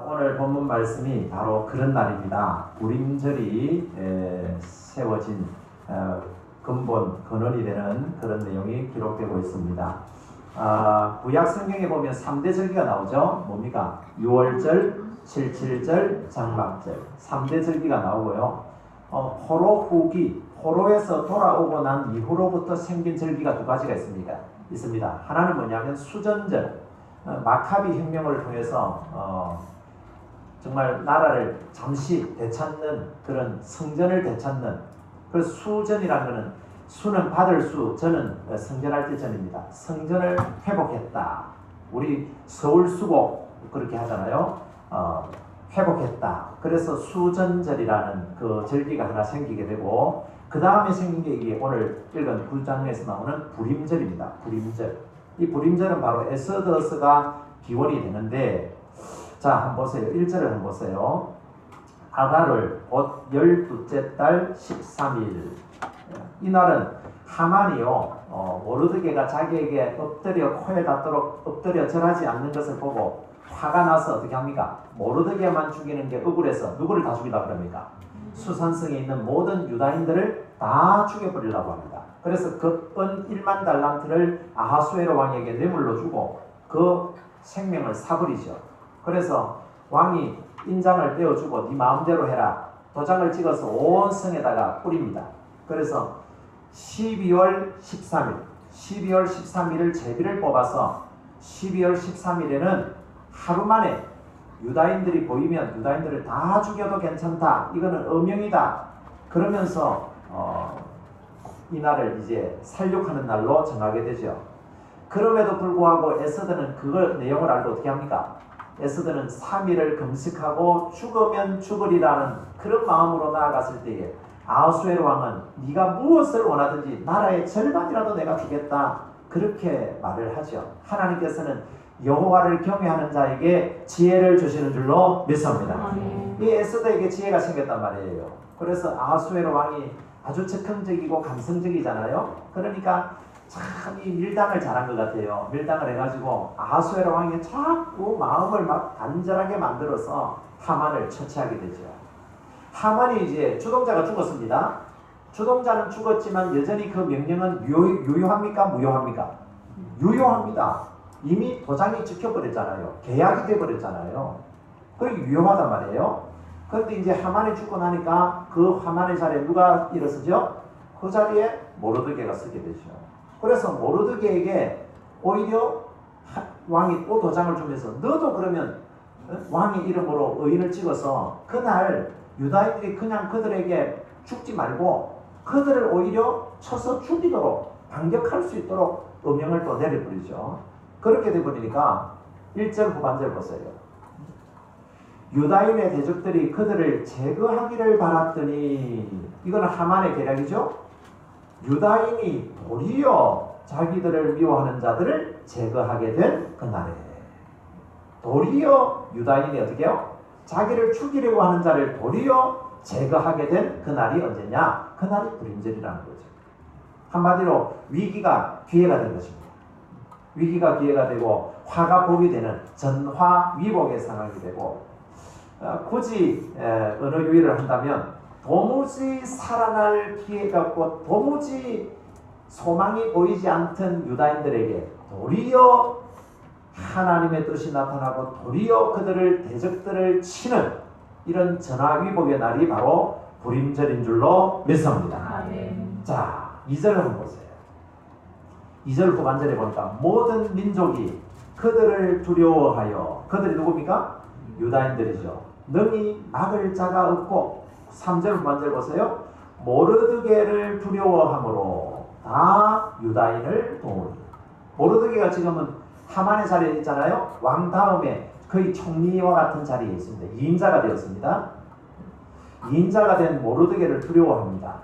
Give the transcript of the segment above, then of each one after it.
오늘 본문 말씀이 바로 그런 날입니다. 불임절이 세워진 근본 근원이 되는 그런 내용이 기록되고 있습니다. 구약 성경에 보면 3대 절기가 나오죠. 뭡니까? 6월절, 77절, 장막절 3대 절기가 나오고요. 포로 후기, 포로에서 돌아오고 난 이후로부터 생긴 절기가 두 가지가 있습니다. 하나는 뭐냐면 수전절, 마카비 혁명을 통해서 정말 나라를 잠시 되찾는 그런 성전을 되찾는, 그래서 수전이라는 것은 수는 받을 수, 전은 성전할 때 전입니다. 성전을 회복했다. 우리 서울수복 그렇게 하잖아요. 회복했다. 그래서 수전절이라는 그 절기가 하나 생기게 되고, 그 다음에 생긴 게 이게 오늘 읽은 9장에서 나오는 불임절입니다. 불임절. 이 불임절은 바로 에스더스가 기원이 되는데, 자, 한번 보세요. 1절을 한번 보세요. 아달을 곧 12째 달 13일. 이날은 하만이요, 모르드게가 자기에게 엎드려 코에 닿도록 엎드려 절하지 않는 것을 보고 화가 나서 어떻게 합니까? 모르드게만 죽이는 게 억울해서 누구를 다 죽이려고 합니까? 수산성에 있는 모든 유다인들을 다 죽여버리려고 합니다. 그래서 그 은 1만 달란트를 아하수에로 왕에게 뇌물로 주고 그 생명을 사버리죠. 그래서 왕이 인장을 떼어주고 네 마음대로 해라. 도장을 찍어서 온 성에다가 뿌립니다. 그래서 12월 13일을 제비를 뽑아서 12월 13일에는 하루 만에 유다인들이 보이면 유다인들을 다 죽여도 괜찮다. 이거는 엄명이다. 그러면서 이날을 이제 살육하는 날로 정하게 되죠. 그럼에도 불구하고 에스더는 그 내용을 알고 어떻게 합니까? 에스더는 3일을 금식하고 죽으면 죽으리라는 그런 마음으로 나아갔을 때에 아하수에로 왕은 네가 무엇을 원하든지 나라의 절반이라도 내가 주겠다, 그렇게 말을 하죠. 하나님께서는 여호와를 경외하는 자에게 지혜를 주시는 줄로 믿습니다. 이 에스더에게 지혜가 생겼단 말이에요. 그래서 아하수에로 왕이 아주 즉흥적이고 감성적이잖아요. 그러니까 참 이 밀당을 잘한 것 같아요. 밀당을 해가지고 아하수에로 왕이 자꾸 마음을 막 간절하게 만들어서 하만을 처치하게 되죠. 하만이 이제 주동자가 죽었습니다. 주동자는 죽었지만 여전히 그 명령은 유효합니까? 무효합니까? 유효합니다. 이미 도장이 찍혀버렸잖아요. 계약이 돼버렸잖아요. 그리고 유효하단 말이에요. 그런데 이제 하만이 죽고 나니까 그 하만의 자리에 누가 일어서죠? 그 자리에 모르드게가 서게 되죠. 그래서 모르드게에게 오히려 왕이 또 도장을 주면서 너도 그러면 왕의 이름으로 의인을 찍어서 그날 유다인들이 그냥 그들에게 죽지 말고 그들을 오히려 쳐서 죽이도록 반격할 수 있도록 음명을 또 내려버리죠. 그렇게 되버리니까 1절 후반절 보세요. 유다인의 대적들이 그들을 제거하기를 바랐더니, 이거는 하만의 계략이죠. 유다인이 도리어 자기들을 미워하는 자들을 제거하게 된 그날에, 도리어 유다인이 어떻게 해요? 자기를 죽이려고 하는 자를 도리어 제거하게 된 그날이 언제냐? 그날이 불임절이라는 거죠. 한마디로 위기가 기회가 된 것입니다. 위기가 기회가 되고 화가 복이 되는 전화위복의 상황이 되고, 굳이 어느 유의를 한다면 도무지 살아날 기회가 없고 도무지 소망이 보이지 않던 유다인들에게 도리어 하나님의 뜻이 나타나고 도리어 그들을 대적들을 치는 이런 전화위복의 날이 바로 불임절인 줄로 믿습니다. 자, 2절 한번 보세요. 2절 후반절에 보니까 모든 민족이 그들을 두려워하여, 그들이 누굽니까? 유다인들이죠. 능히 막을 자가 없고, 3절 후반절 보세요. 모르드게를 두려워함으로 다 유다인을 도우리. 모르드게가 지금은 하만의 자리에 있잖아요. 왕 다음에 거의 총리와 같은 자리에 있습니다. 2인자가 되었습니다. 2인자가 된 모르드게를 두려워합니다.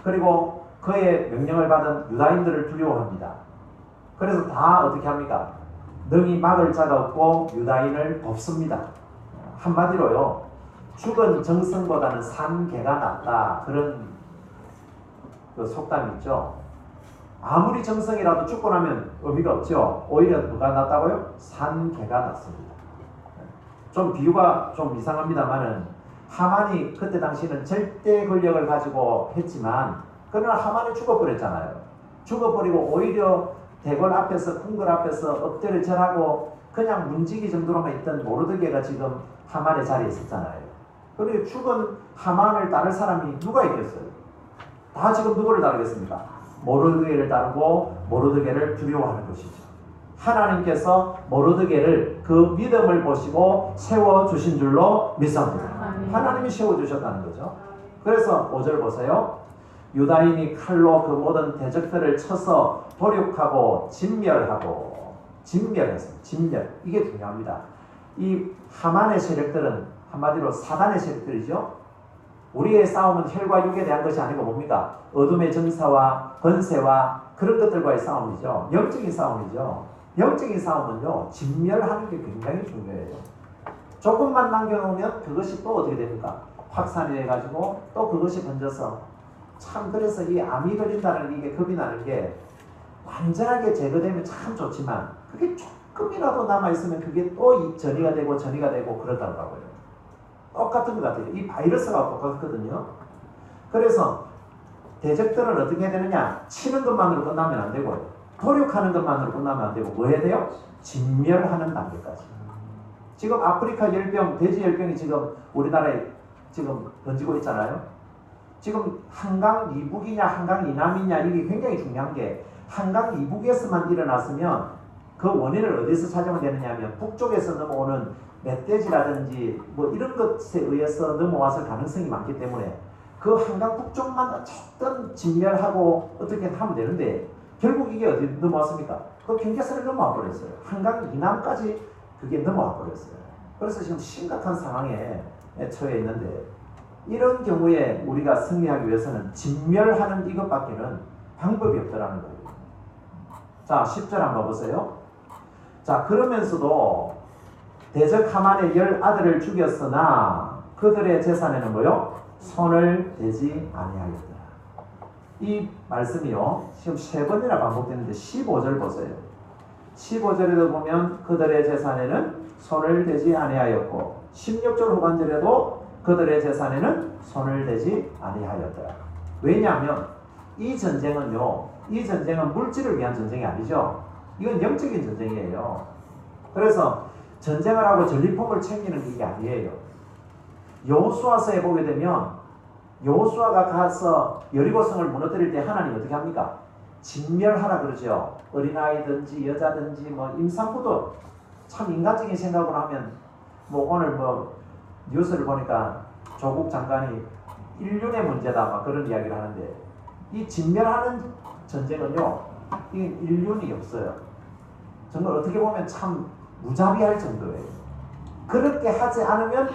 그리고 그의 명령을 받은 유다인들을 두려워합니다. 그래서 다 어떻게 합니까? 능히 막을 자가 없고 유다인을 돕습니다. 한마디로요, 죽은 정성보다는 산 개가 낫다, 그런 그 속담이 있죠. 아무리 정성이라도 죽고 나면 의미가 없죠. 오히려 누가 낫다고요? 산 개가 낫습니다. 좀 비유가 좀 이상합니다만은 하만이 그때 당시는 절대 권력을 가지고 했지만 그러나 하만이 죽어버렸잖아요. 죽어버리고 오히려 대궐 앞에서 궁궐 앞에서 엎드려 절하고 그냥 문지기 정도로만 있던 모르드게가 지금 하만의 자리에 있었잖아요. 그리고 죽은 하만을 따를 사람이 누가 있겠어요? 다 지금 누구를 따르겠습니까? 모르드게를 따르고 모르드게를 두려워하는 것이죠. 하나님께서 모르드게를 그 믿음을 보시고 세워주신 줄로 믿습니다. 하나님이 세워주셨다는 거죠. 그래서 5절 보세요. 유다인이 칼로 그 모든 대적들을 쳐서 도륙하고 진멸했습니다. 진멸. 이게 중요합니다. 이 하만의 세력들은 한마디로 사단의 세력들이죠. 우리의 싸움은 혈과 육에 대한 것이 아니고 뭡니까? 어둠의 전사와 권세와 그런 것들과의 싸움이죠. 영적인 싸움이죠. 영적인 싸움은요, 진멸하는 게 굉장히 중요해요. 조금만 남겨놓으면 그것이 또 어떻게 됩니까? 확산이 돼가지고 또 그것이 번져서 참 그래서 이 암이 걸린다는 이게 겁이 나는 게 완전하게 제거되면 참 좋지만 그게 조금이라도 남아있으면 그게 또 전이가 되고 그러더라고요. 똑같은 것 같아요. 이 바이러스가 똑같거든요. 그래서 대적들은 어떻게 해야 되느냐? 치는 것만으로 끝나면 안 되고요. 도륙하는 것만으로 끝나면 안 되고 뭐 해야 돼요? 진멸하는 단계까지. 지금 아프리카 열병, 돼지 열병이 지금 우리나라에 지금 번지고 있잖아요. 지금 한강 이북이냐 한강 이남이냐 이게 굉장히 중요한 게 한강 이북에서만 일어났으면 그 원인을 어디서 찾으면 되느냐 하면 북쪽에서 넘어오는 멧돼지라든지 뭐 이런 것에 의해서 넘어왔을 가능성이 많기 때문에 그 한강 북쪽만 어쨌든 진멸하고 어떻게 하면 되는데 결국 이게 어디 넘어왔습니까? 그 경계선을 넘어와 버렸어요. 한강 이남까지 그게 넘어와 버렸어요. 그래서 지금 심각한 상황에 처해 있는데 이런 경우에 우리가 승리하기 위해서는 진멸하는 이것밖에는 방법이 없더라는 거예요. 자, 10절 한번 보세요. 자, 그러면서도 대적 하만의 10 아들을 죽였으나 그들의 재산에는 뭐요? 손을 대지 아니하였더라. 이 말씀이요, 지금 3번이나 반복되는데 15절 보세요. 15절에도 보면 그들의 재산에는 손을 대지 아니하였고 16절 후반절에도 그들의 재산에는 손을 대지 아니하였더라. 왜냐하면 이 전쟁은요, 이 전쟁은 물질을 위한 전쟁이 아니죠. 이건 영적인 전쟁이에요. 그래서 전쟁을 하고 전리품을 챙기는 게 아니에요. 여호수아서에 보게 되면 여호수아가 가서 여리고성을 무너뜨릴 때 하나님 어떻게 합니까? 진멸하라 그러죠. 어린아이든지 여자든지 뭐 임산부도 참 인간적인 생각으로 하면 뭐 오늘 뭐 뉴스를 보니까 조국 장관이 인륜의 문제다 막 그런 이야기를 하는데 이 진멸하는 전쟁은요, 이 인륜이 없어요. 정말 어떻게 보면 참 무자비할 정도예요. 그렇게 하지 않으면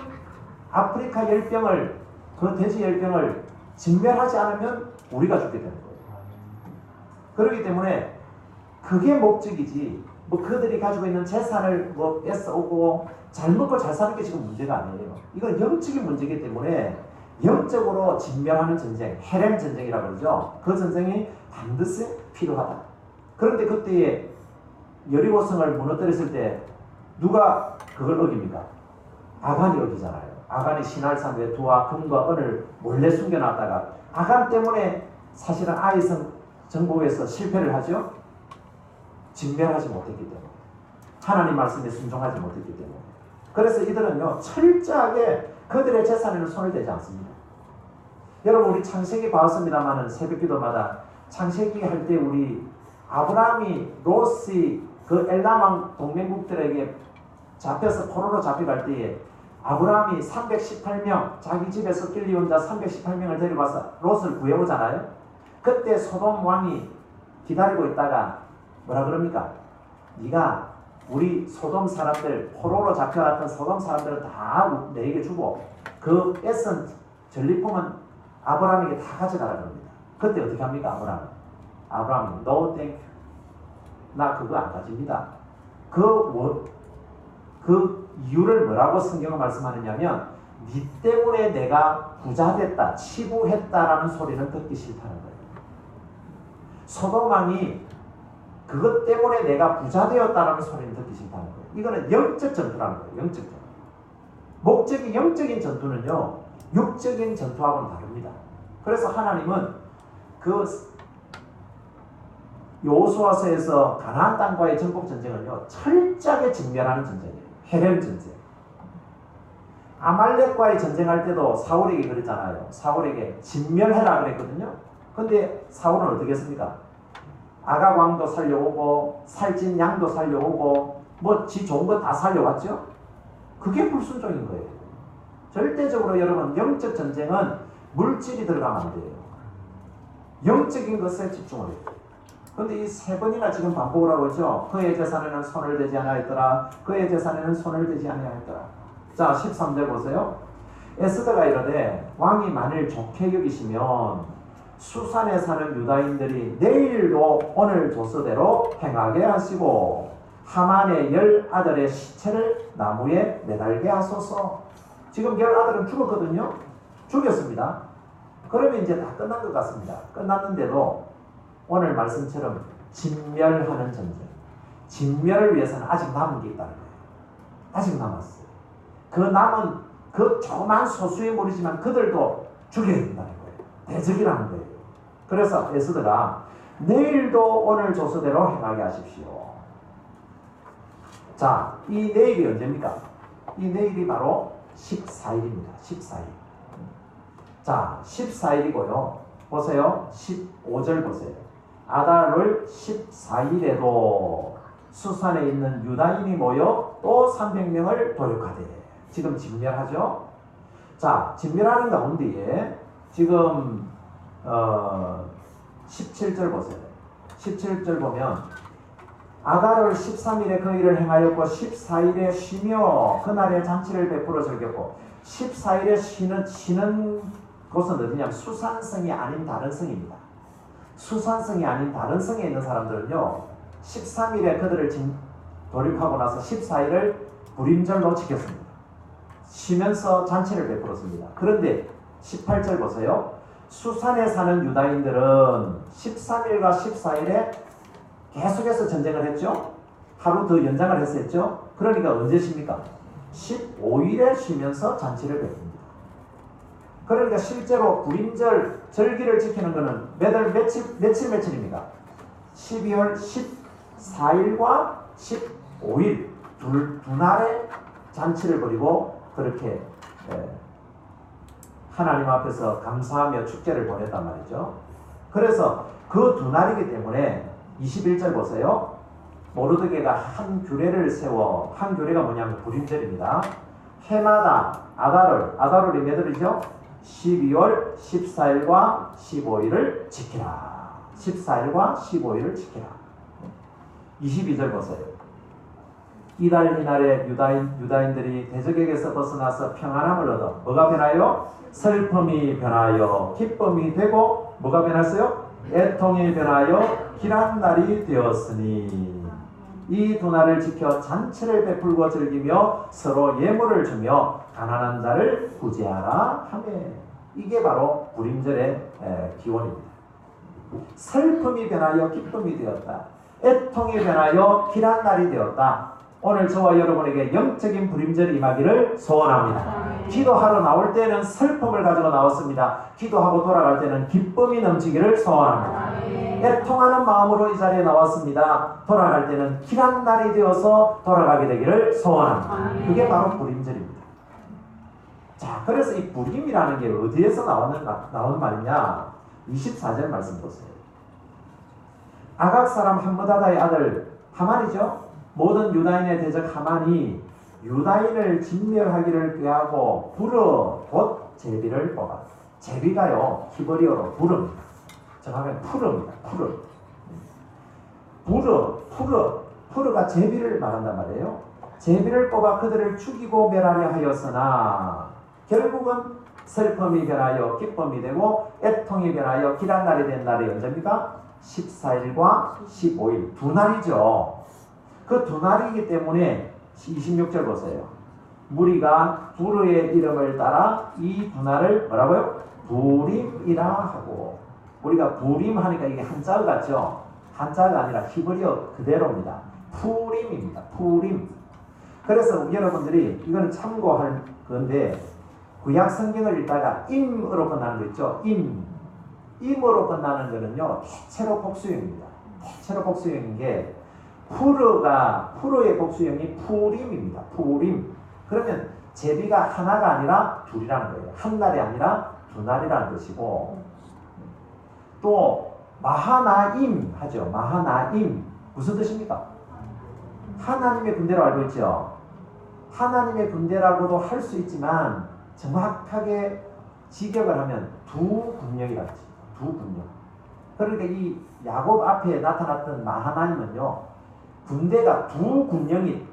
아프리카 열병을 그 돼지 열병을 진멸하지 않으면 우리가 죽게 되는 거예요. 그렇기 때문에 그게 목적이지 뭐 그들이 가지고 있는 재산을 뭐 뺏어오고 잘 먹고 잘 사는 게 지금 문제가 아니에요. 이건 영적인 문제이기 때문에 영적으로 진멸하는 전쟁, 헤렘 전쟁이라고 그러죠. 그 전쟁이 반드시 필요하다. 그런데 그때에 여리고성을 무너뜨렸을 때 누가 그걸 어깁니까? 아간이 어기잖아요. 아간이 시날산 외투와 금과 은을 몰래 숨겨놨다가 아간 때문에 사실은 아이성 정복에서 실패를 하죠. 진멸하지 못했기 때문에, 하나님 말씀에 순종하지 못했기 때문에. 그래서 이들은요, 철저하게 그들의 재산에는 손을 대지 않습니다. 여러분, 우리 창세기 봤습니다마는 새벽기도마다 창세기 할 때 우리 아브라함이 롯이 그 엘람왕 동맹국들에게 잡혀서 포로로 잡혀갈 때에 아브라함이 318명, 자기 집에서 끌려온 자 318명을 데려와서 롯을 구해오잖아요. 그때 소돔 왕이 기다리고 있다가 뭐라 그럽니까? 네가 우리 소돔 사람들, 포로로 잡혀갔던 소돔 사람들은 다 내게 주고 그 뺏은 전리품은 아브라함에게 다 가져가라는 겁니다. 그때 어떻게 합니까? 아브라함이 no thank you. 나 그거 안 가집니다. 그 이유를 뭐라고 성경은 말씀하느냐면 네 때문에 내가 부자 됐다, 치부했다라는 소리는 듣기 싫다는 거예요. 소돔 왕이 그것 때문에 내가 부자 되었다라는 소리는 듣기 싫다는 거예요. 이거는 영적 전투라는 거예요. 영적 전투. 목적이 영적인 전투는요, 육적인 전투하고는 다릅니다. 그래서 하나님은 그 여호수아서에서 가나안 땅과의 정복 전쟁은요, 철저하게 직면하는 전쟁이에요. 헤렘 전쟁. 아말렉과의 전쟁할 때도 사울에게 그랬잖아요. 사울에게 진멸해라 그랬거든요. 근데 사울은 어떻게 했습니까? 아각 왕도 살려오고 살찐 양도 살려오고 뭐 지 좋은 거 다 살려왔죠. 그게 불순종인 거예요. 절대적으로 여러분, 영적 전쟁은 물질이 들어가면 안 돼요. 영적인 것에 집중을 해요. 근데 이 세 번이나 지금 반복을 하고 있죠. 그의 재산에는 손을 대지 아니하였더라. 그의 재산에는 손을 대지 아니하였더라. 자, 13절 보세요. 에스더가 이르되 왕이 만일 좋게 여기시면 수산에 사는 유다인들이 내일도 오늘 조서대로 행하게 하시고 하만의 10 아들의 시체를 나무에 매달게 하소서. 지금 10 아들은 죽었거든요. 죽였습니다. 그러면 이제 다 끝난 것 같습니다. 끝났는데도 오늘 말씀처럼 진멸하는 전쟁, 진멸을 위해서는 아직 남은 게 있다는 거예요. 아직 남았어요. 그 남은 그 조그만 소수의 무리지만 그들도 죽여야 된다는 거예요. 대적이라는 거예요. 그래서 에스더가 내일도 오늘 조서대로 행하게 하십시오. 자, 이 내일이 언제입니까? 이 내일이 바로 14일입니다. 14일. 자, 14일이고요. 보세요. 15절 보세요. 아달월 14일에도 수산에 있는 유다인이 모여 또 300명을 도륙하되. 지금 진멸하죠. 자, 진멸하는 가운데에 지금 17절 보세요. 17절 보면 아달월 13일에 그 일을 행하였고 14일에 쉬며 그날에 잔치를 베풀어 즐겼고. 14일에 쉬는 곳은 어디냐면 수산성이 아닌 다른 성입니다. 수산성이 아닌 다른 성에 있는 사람들은요, 13일에 그들을 도륙하고 나서 14일을 불임절로 지켰습니다. 쉬면서 잔치를 베풀었습니다. 그런데 18절 보세요. 수산에 사는 유다인들은 13일과 14일에 계속해서 전쟁을 했죠. 하루 더 연장을 했었죠. 그러니까 언제 쉽니까? 15일에 쉬면서 잔치를 베풉니다. 그러니까 실제로 불임절 절기를 지키는 것은 며칠입니까? 12월 14일과 15일 두 날의 잔치를 벌이고 그렇게 하나님 앞에서 감사하며 축제를 보냈단 말이죠. 그래서 그 두 날이기 때문에 21절 보세요. 모르드게가 한 규례를 세워, 한 규례가 뭐냐면 불임절입니다. 해마다 아달월이 몇 월이죠? 12월 14일과 15일을 지키라. 14일과 15일을 지키라. 22절 보세요. 이날에 유다인들이 대적에게서 벗어나서 평안함을 얻어 뭐가 변하여? 슬픔이 변하여 기쁨이 되고 뭐가 변했어요? 애통이 변하여 길한 날이 되었으니 이 두 날을 지켜 잔치를 베풀고 즐기며 서로 예물을 주며 가난한 자를 구제하라 하며. 이게 바로 불임절의 기원입니다. 슬픔이 변하여 기쁨이 되었다. 애통이 변하여 길한 날이 되었다. 오늘 저와 여러분에게 영적인 불임절이 임하기를 소원합니다. 기도하러 나올 때는 슬픔을 가지고 나왔습니다. 기도하고 돌아갈 때는 기쁨이 넘치기를 소원합니다. 애통하는 마음으로 이 자리에 나왔습니다. 돌아갈 때는 길한 날이 되어서 돌아가게 되기를 소원합니다. 그게 바로 불임절입니다. 자, 그래서 이 불임이라는 게 어디에서 나오는 말이냐? 24절 말씀 보세요. 아각 사람 함므다다의 아들 하만이죠. 모든 유다인의 대적 하만이 유다인을 진멸하기를 꾀하고 불어 곧 제비를 뽑아. 제비가요, 히브리어로 불어입니다. 정확하게 풀어입니다. 풀어가 제비를 말한단 말이에요. 제비를 뽑아 그들을 죽이고 멸하려 하였으나 결국은 슬픔이 변하여 기쁨이 되고 애통이 변하여 길한 날이 된 날이 언제입니까? 14일과 15일 두 날이죠. 그 두 날이기 때문에 26절 보세요. 무리가 부르의 이름을 따라 이 두 날을 뭐라고요? 부림이라 하고. 우리가 부림 하니까 이게 한자어 같죠? 한자가 아니라 히브리어 그대로입니다. 푸림입니다. 푸림. 그래서 여러분들이 이거는 참고할 건데 구약 성경을 읽다가 임으로 끝나는 거 있죠. 임으로 끝나는 거는요 대체로 복수형입니다. 대체로 복수형인 게 푸르의 복수형이 푸림입니다. 푸림. 그러면 제비가 하나가 아니라 둘이라는 거예요. 한 날이 아니라 두 날이라는 것이고, 또 마하나임 하죠. 마하나임 무슨 뜻입니까? 하나님의 군대로 알고 있죠. 하나님의 군대라고도 할 수 있지만 정확하게 직역을 하면 두 군령이라고 하죠. 두 군령. 그러니까 이 야곱 앞에 나타났던 마하나임은요, 군대가 두 군령이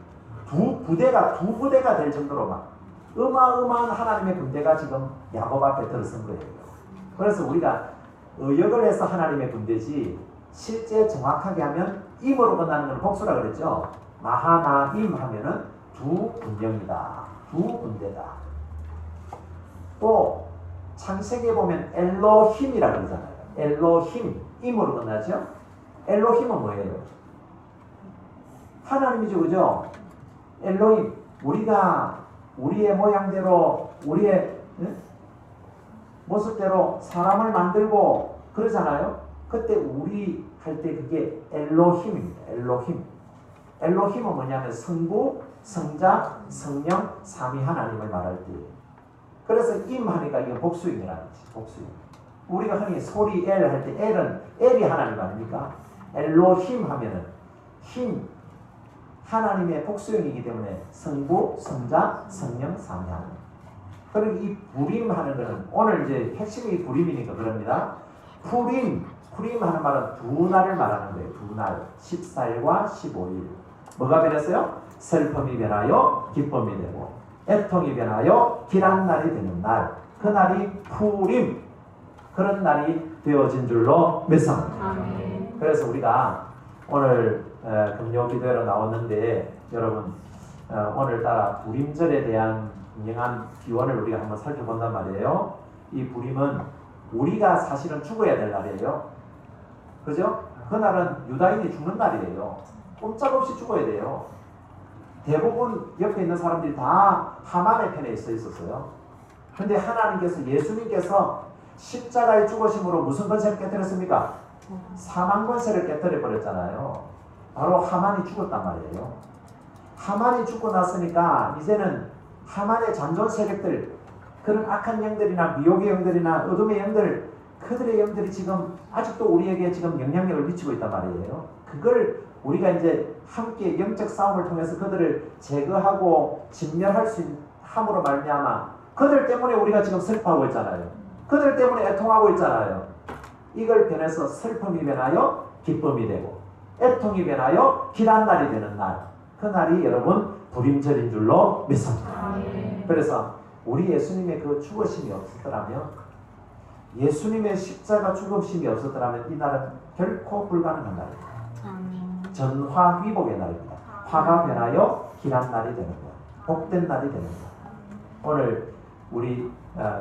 두 부대가 될 정도로 막 어마어마한 하나님의 군대가 지금 야곱 앞에 들어선 거예요. 그래서 우리가 의역을 해서 하나님의 군대지 실제 정확하게 하면 임으로 끝나는 건 복수라 그랬죠. 마하나임 하면은 두 군령이다. 두 군대다. 또 창세기에 보면 엘로힘이라고 그러잖아요. 엘로힘, 임으로 끝나죠. 엘로힘은 뭐예요? 하나님이죠, 그죠? 엘로힘, 우리가 우리의 모양대로 우리의 모습대로 사람을 만들고 그러잖아요. 그때 우리 할 때 그게 엘로힘입니다. 엘로힘. 엘로힘은 뭐냐면 성부, 성자, 성령, 삼위 하나님을 말할 때. 그래서 임하니까 이게 복수임이라는 거지. 복수임. 우리가 흔히 소리 엘 할 때 엘이 하나님 아닙니까? 엘로힘 하면은 힘, 하나님의 복수형이기 때문에 성부, 성자, 성령, 삼위 하나님. 그리고 이 부림 하는 거는 오늘 이제 핵심이 부림이니까 그럽니다. 푸림 하는 말은 두 날을 말하는 거예요. 두 날. 14일과 15일. 뭐가 변했어요? 슬픔이 변하여 기쁨이 되고, 애통이 변하여 길한 날이 되는 날. 그 날이 푸림. 그런 날이 되어진 줄로 믿습니다. 그래서 우리가 오늘 금요 기도회로 나왔는데, 여러분 오늘따라 부림절에 대한 분명한 기원을 우리가 한번 살펴본단 말이에요. 이 부림은 우리가 사실은 죽어야 될 날이에요. 그죠? 그날은 유다인이 죽는 날이에요. 꼼짝없이 죽어야 돼요. 대부분 옆에 있는 사람들이 다 하만의 편에 있었어요. 근데 하나님께서, 예수님께서 십자가의 죽으심으로 무슨 권세를 깨뜨렸습니까? 사망 권세를 깨뜨려 버렸잖아요. 바로 하만이 죽었단 말이에요. 하만이 죽고 났으니까 이제는 하만의 잔존 세력들, 그런 악한 영들이나 미혹의 영들이나 어둠의 영들, 그들의 영들이 지금 아직도 우리에게 지금 영향력을 미치고 있단 말이에요. 그걸 우리가 이제 함께 영적 싸움을 통해서 그들을 제거하고 진멸할 수 함으로 말미암아 그들 때문에 우리가 지금 슬퍼하고 있잖아요. 그들 때문에 애통하고 있잖아요. 이걸 변해서 슬픔이 변하여 기쁨이 되고, 애통이 변하여 길한 날이 되는 날, 그 날이 여러분 부림절인 줄로 믿습니다. 그래서 우리 예수님의 그 죽으심이 없었더라면, 예수님의 십자가 죽으심이 없었더라면 이 날은 결코 불가능한 날입니다. 전화위복의 날입니다. 화가 변하여 길한 날이 되는 것, 복된 날이 되는 것. 오늘 우리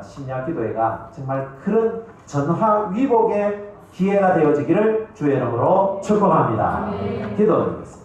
심야기도회가 정말 그런 전화위복의 기회가 되어지기를 주의 이름으로 축복합니다. 기도드리겠습니다.